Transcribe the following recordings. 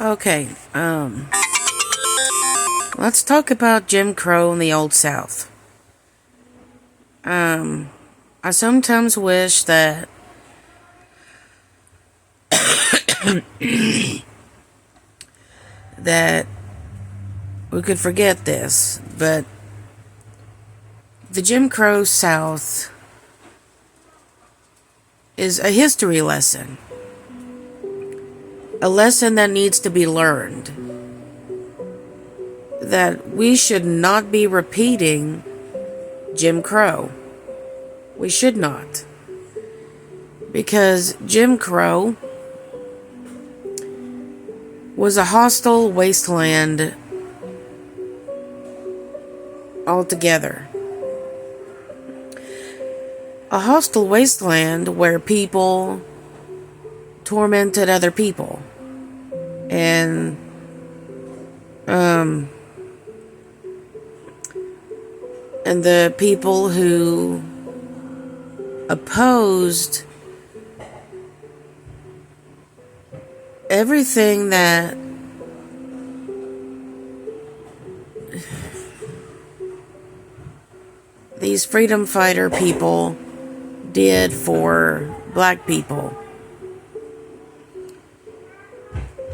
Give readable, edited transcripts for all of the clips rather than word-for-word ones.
Okay, let's talk about Jim Crow in the Old South. I sometimes wish that that we could forget this, but the Jim Crow South is a history lesson. A lesson that needs to be learned. That we should not be repeating Jim Crow. We should not. Because Jim Crow was a hostile wasteland altogether. A hostile wasteland where people tormented other people. And the people who opposed everything that these freedom fighter people did for black people.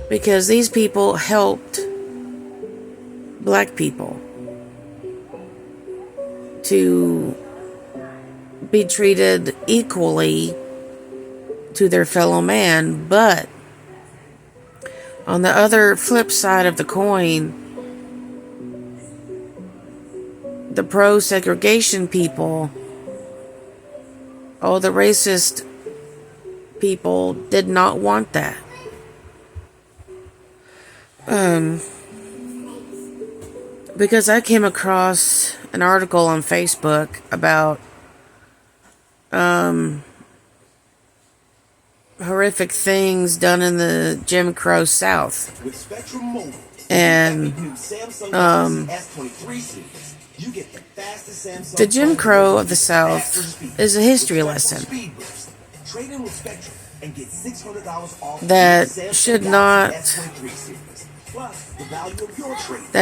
Because these people helped black people to be treated equally to their fellow man. But on the other flip side of the coin, the pro-segregation people, the racist people did not want that. Because I came across an article on Facebook about horrific things done in the Jim Crow South. And the Jim Crow of the South is a history lesson that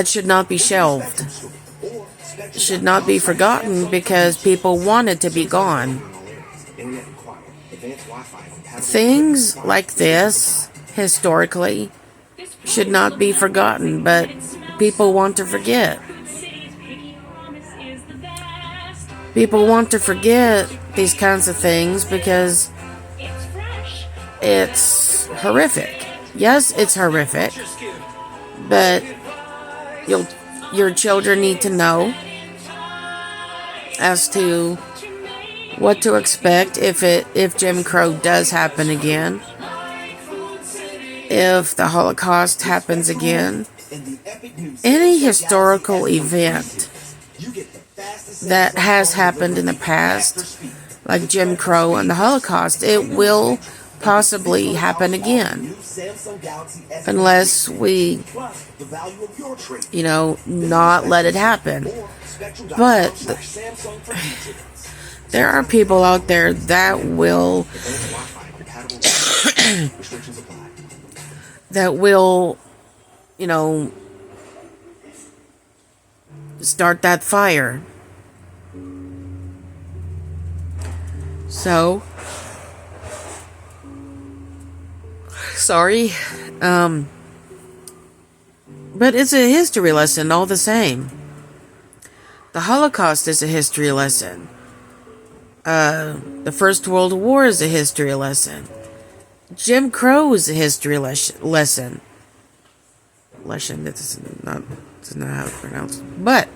should not be shelved. Should not be forgotten because people want it to be gone. Things like this, historically, should not be forgotten, but people want to forget. People want to forget these kinds of things because it's horrific. Yes, it's horrific, but your children need to know as to what to expect if Jim Crow does happen again, if the Holocaust happens again, any historical event that has happened in the past, like Jim Crow and the Holocaust, it will possibly happen again, unless we, not let it happen. But there are people out there that will start that fire. So sorry, but it's a history lesson all the same. The Holocaust is a history lesson. The First World War is a history lesson. Jim Crow is a history lesson. Lesson, that's not how it's pronounced. But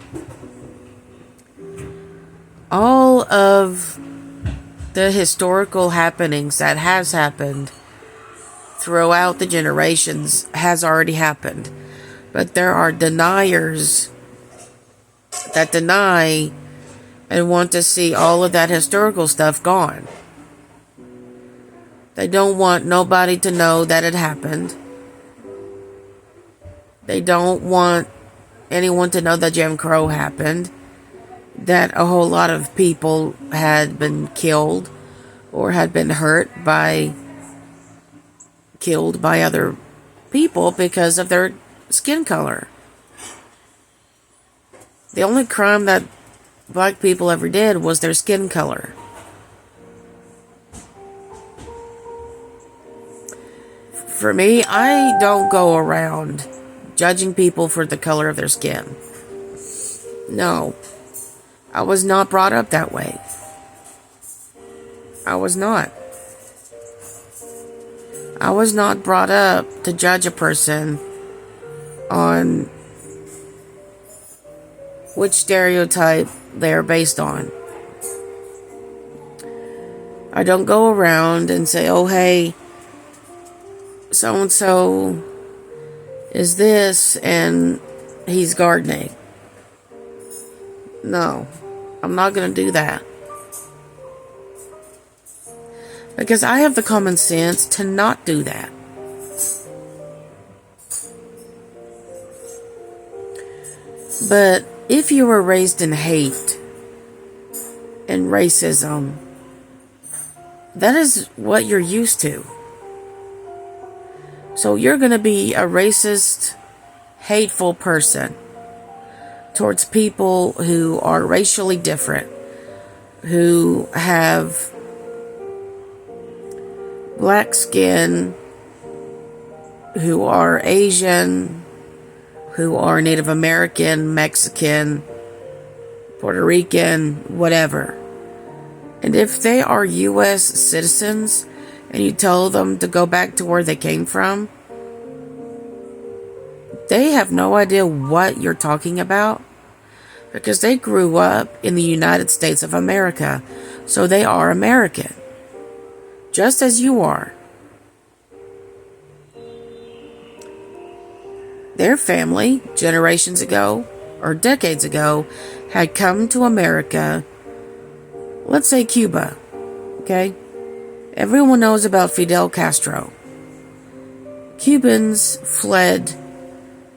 all of the historical happenings that has happened throughout the generations has already happened. But there are deniers that deny and want to see all of that historical stuff gone. They don't want nobody to know that it happened. They don't want anyone to know that Jim Crow happened, that a whole lot of people had been killed or had been killed by other people because of their skin color. The only crime that black people ever did was their skin color. For me, I don't go around judging people for the color of their skin. No. I was not brought up that way. I was not. I was not brought up to judge a person on which stereotype they're based on. I don't go around and say, oh, hey, so-and-so is this and he's gardening. No, I'm not going to do that. Because I have the common sense to not do that. But if you were raised in hate and racism, that is what you're used to. So you're going to be a racist, hateful person towards people who are racially different, who have black skin, who are Asian, who are Native American, Mexican, Puerto Rican, whatever. And if they are U.S. citizens and you tell them to go back to where they came from, they have no idea what you're talking about because they grew up in the United States of America, so they are American, just as you are. Their family, generations ago or decades ago, had come to America, let's say Cuba, okay? Everyone knows about Fidel Castro. Cubans fled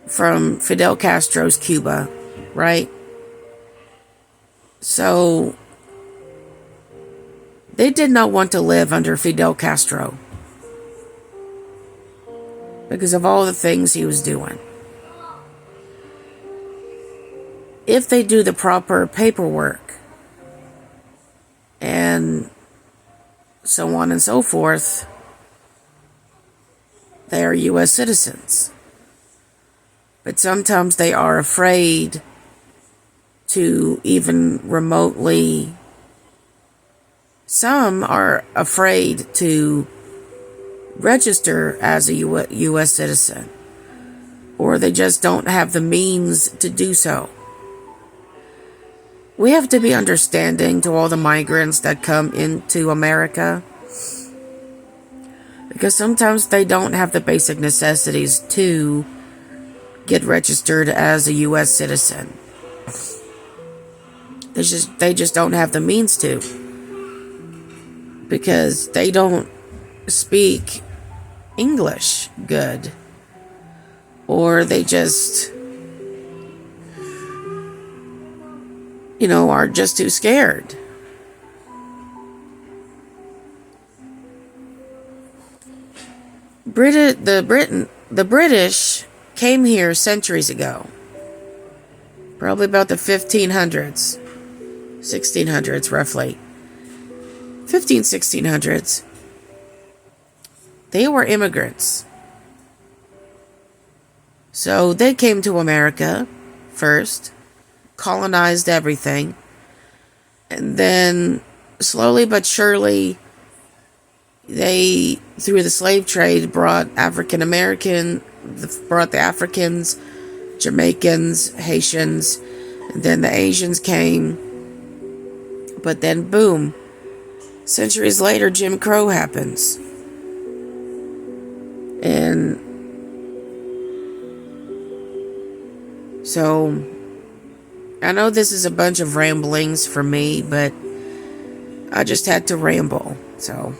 from Fidel Castro's Cuba, right? So they did not want to live under Fidel Castro because of all the things he was doing. If they do the proper paperwork and so on and so forth, they are U.S. citizens. But sometimes they are afraid to even remotely. Some are afraid to register as a U.S. citizen, or they just don't have the means to do so. We have to be understanding to all the migrants that come into America, because sometimes they don't have the basic necessities to get registered as a U.S. citizen. They just don't have the means to, because they don't speak English good, or they just, are just too scared. The British came here centuries ago, probably about the 1500s, 1600s roughly. 1600s. They were immigrants. So they came to America first, colonized everything, and then slowly but surely they, through the slave trade, brought the Africans, Jamaicans, Haitians, and then the Asians came. But then boom, centuries later, Jim Crow happens. And so I know this is a bunch of ramblings for me, but I just had to ramble. So